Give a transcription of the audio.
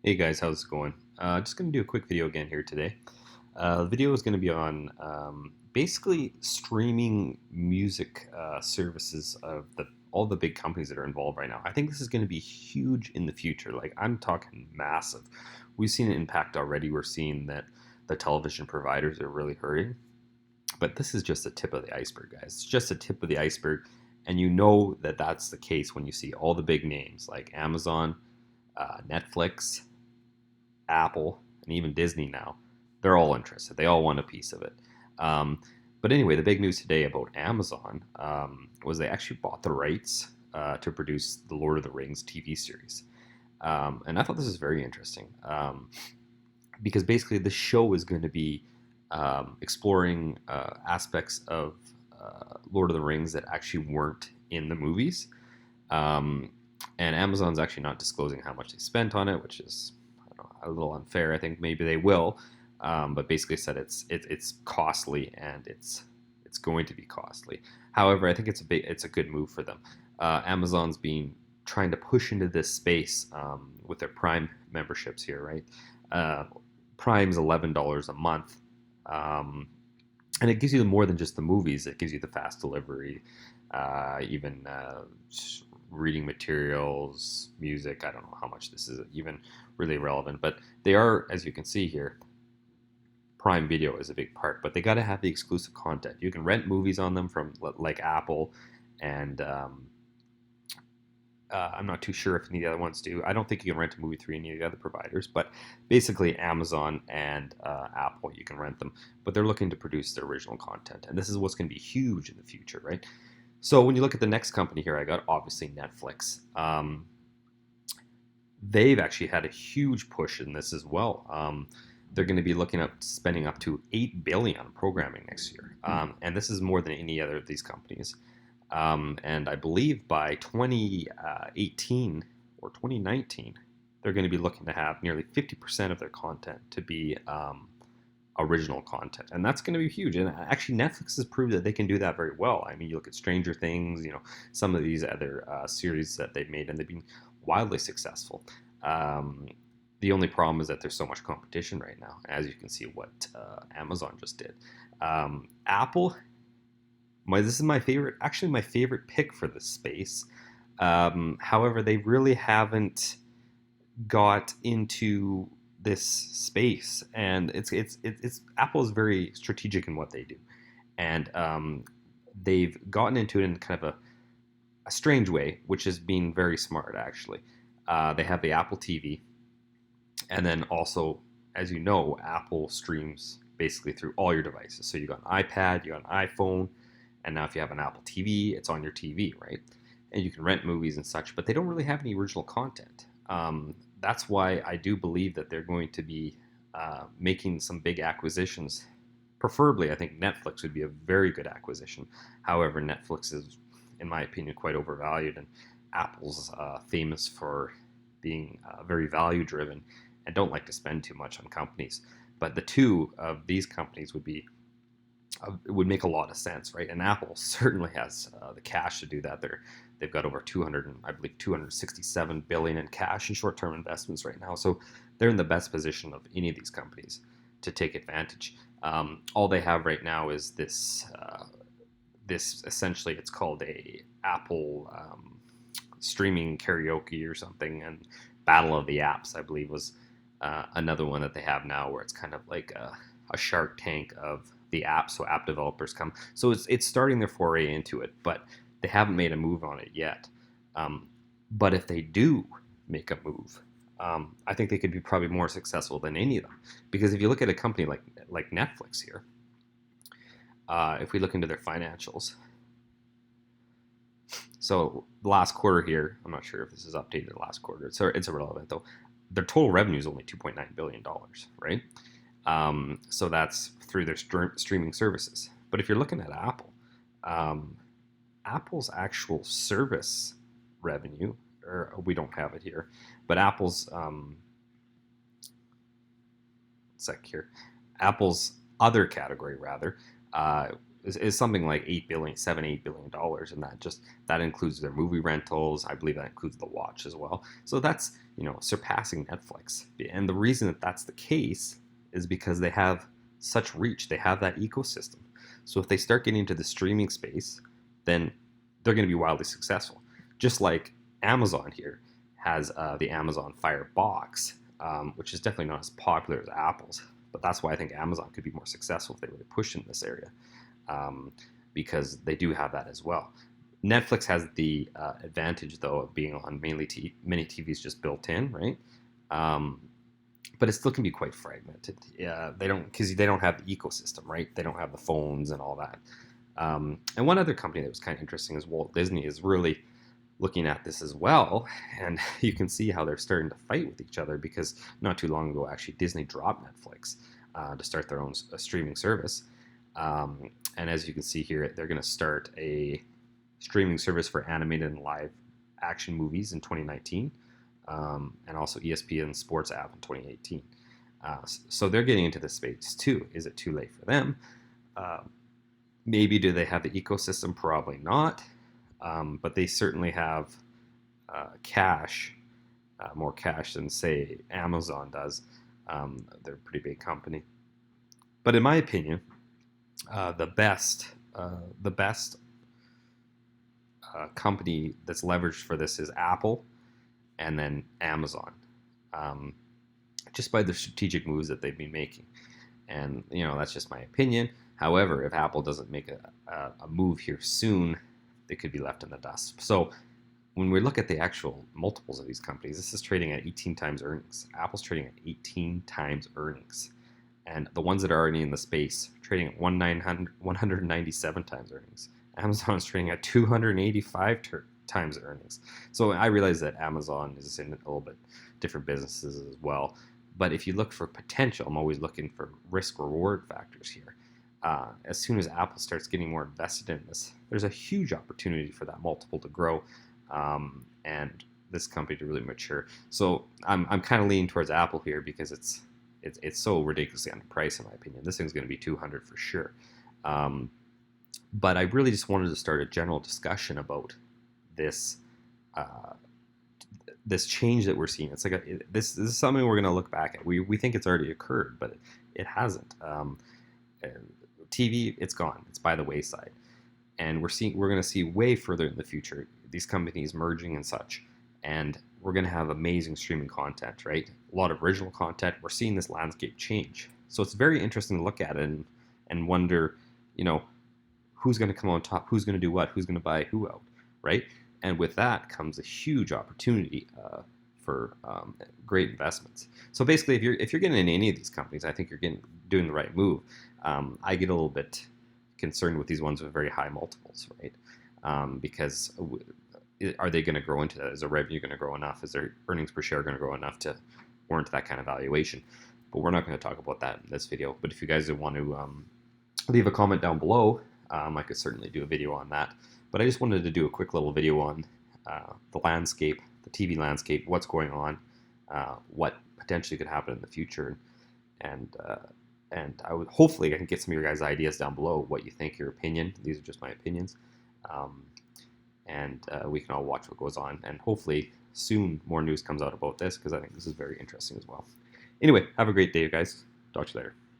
Hey guys, how's it going? Just going to do a quick video again here today. The video is going to be on basically streaming music services of all the big companies that are involved right now. I think this is going to be huge in the future. Like I'm talking massive. We've seen it impact already. We're seeing that the television providers are really hurting, but this is just the tip of the iceberg, guys. It's just the tip of the iceberg, and you know that that's the case when you see all the big names like Amazon, Netflix, Apple, and even Disney now. They're all interested. They all want a piece of it. Um, but anyway, the big news today about Amazon was they actually bought the rights to produce the Lord of the Rings TV series. And I thought this was very interesting because basically the show is going to be exploring aspects of Lord of the Rings that actually weren't in the movies. Um, and Amazon's actually not disclosing how much they spent on it, which is a little unfair. I think maybe they will, but basically said it's costly and it's going to be costly. However, I think it's a good move for them. Amazon's been trying to push into this space with their Prime memberships here, right? Uh, Prime's $11 a month, and it gives you more than just the movies. It gives you the fast delivery, even reading materials, music. I don't know how much this is even really relevant, but they are, as you can see here, Prime Video is a big part. But they got to have the exclusive content. You can rent movies on them from like Apple, and I'm not too sure if any of the other ones do. I don't think you can rent a movie through any of the other providers, but basically Amazon and Apple, you can rent them. But they're looking to produce their original content, and this is what's going to be huge in the future, right? So when you look at the next company here, I got obviously Netflix. They've actually had a huge push in this as well. They're going to be looking at spending up to $8 billion on programming next year, and this is more than any other of these companies. And I believe by 2018 or 2019, they're going to be looking to have nearly 50% of their content to be original content, and that's going to be huge. And actually, Netflix has proved that they can do that very well. I mean, you look at Stranger Things, some of these other series that they've made, and they've been wildly successful. Um, the only problem is that there's so much competition right now, as you can see what Amazon just did. Apple, this is my favorite, actually my favorite pick for this space. However, they really haven't got into this space, and it's Apple is very strategic in what they do, and they've gotten into it in kind of a strange way, which is being very smart actually. They have the Apple TV, and then also, as you know, Apple streams basically through all your devices. So you got an iPad, you got an iPhone, and now if you have an Apple TV, it's on your TV, right? And you can rent movies and such, but they don't really have any original content. That's why I do believe that they're going to be making some big acquisitions. Preferably, I think Netflix would be a very good acquisition. However, Netflix is, in my opinion, quite overvalued, and Apple's famous for being very value driven and don't like to spend too much on companies. But the two of these companies it would make a lot of sense, right? And Apple certainly has the cash to do that. They've got over 200, I believe, 267 billion in cash and short-term investments right now. So they're in the best position of any of these companies to take advantage. All they have right now is this essentially, it's called a Apple streaming karaoke or something, and Battle of the Apps, I believe, was another one that they have now, where it's kind of like a Shark Tank of the app, so app developers come. So it's starting their foray into it, but they haven't made a move on it yet. But if they do make a move, I think they could be probably more successful than any of them. Because if you look at a company like Netflix here, if we look into their financials, so the last quarter here, I'm not sure if this is updated last quarter. It's irrelevant though. Their total revenue is only $2.9 billion, right? So that's through their streaming services. But if you're looking at Apple, Apple's actual service revenue, or we don't have it here, but Apple's sec here, Apple's other category rather, is something like 8 billion, $7-8 billion, and that includes their movie rentals. I believe that includes the watch as well. So that's surpassing Netflix. And the reason that that's the case is because they have such reach. They have that ecosystem. So if they start getting into the streaming space, then they're going to be wildly successful. Just like Amazon here has the Amazon Fire Box, which is definitely not as popular as Apple's. But that's why I think Amazon could be more successful if they really push in this area, because they do have that as well. Netflix has the advantage, though, of being on many TVs just built in, right? But it still can be quite fragmented. Because they don't have the ecosystem, right? They don't have the phones and all that. And one other company that was kind of interesting is Walt Disney is really looking at this as well, and you can see how they're starting to fight with each other, because not too long ago, actually, Disney dropped Netflix to start their own streaming service. And as you can see here, they're going to start a streaming service for animated and live action movies in 2019, and also ESPN Sports app in 2018. So they're getting into this space too. Is it too late for them? Maybe do they have the ecosystem? Probably not. But they certainly have cash, more cash than, say, Amazon does. They're a pretty big company. But in my opinion, the best company that's leveraged for this is Apple, and then Amazon, just by the strategic moves that they've been making. And that's just my opinion. However, if Apple doesn't make a move here soon, they could be left in the dust. So when we look at the actual multiples of these companies, this is trading at 18 times earnings. Apple's trading at 18 times earnings. And the ones that are already in the space, trading at 197 times earnings. Amazon's trading at 285 times earnings. So I realize that Amazon is in a little bit different businesses as well. But if you look for potential, I'm always looking for risk-reward factors here. As soon as Apple starts getting more invested in this, there's a huge opportunity for that multiple to grow, and this company to really mature. So I'm kind of leaning towards Apple here, because it's so ridiculously underpriced in my opinion. This thing's going to be 200 for sure. But I really just wanted to start a general discussion about this this change that we're seeing. It's like this is something we're going to look back at. We think it's already occurred, but it hasn't. TV, it's gone. It's by the wayside, and we're going to see way further in the future these companies merging and such, and we're going to have amazing streaming content, right? A lot of original content. We're seeing this landscape change, so it's very interesting to look at it and wonder, who's going to come on top, who's going to do what, who's going to buy who out, right? And with that comes a huge opportunity for great investments. So basically, if you're getting into any of these companies, I think you're doing the right move. I get a little bit concerned with these ones with very high multiples, right? Because are they going to grow into that? Is their revenue going to grow enough? Is their earnings per share going to grow enough to warrant that kind of valuation? But we're not going to talk about that in this video. But if you guys want to leave a comment down below, I could certainly do a video on that. But I just wanted to do a quick little video on the landscape, the TV landscape, what's going on, what potentially could happen in the future, and I would hopefully I can get some of your guys' ideas down below, what you think, your opinion. These are just my opinions, and we can all watch what goes on, and hopefully soon more news comes out about this, because I think this is very interesting as well. Anyway, have a great day, guys. Talk to you later.